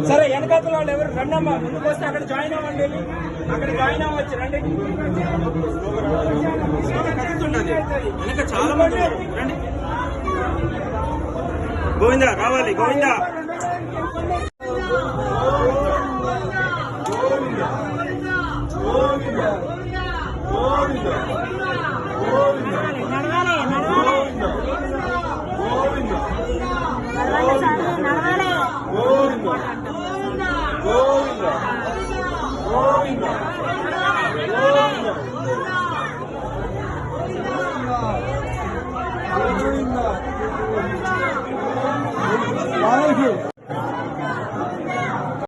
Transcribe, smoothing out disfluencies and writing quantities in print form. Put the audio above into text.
సరే వెనకాల వాళ్ళు ఎవరు రండమ్మా, ముందుకు వస్తే అక్కడ జాయిన్ అవ్వండి, అక్కడ జాయిన్ అవ్వచ్చు రండి. వెనక చాలా మంది రండి. గోవిందా రావాలి, గోవిందా. గోవింద గోవింద గోవింద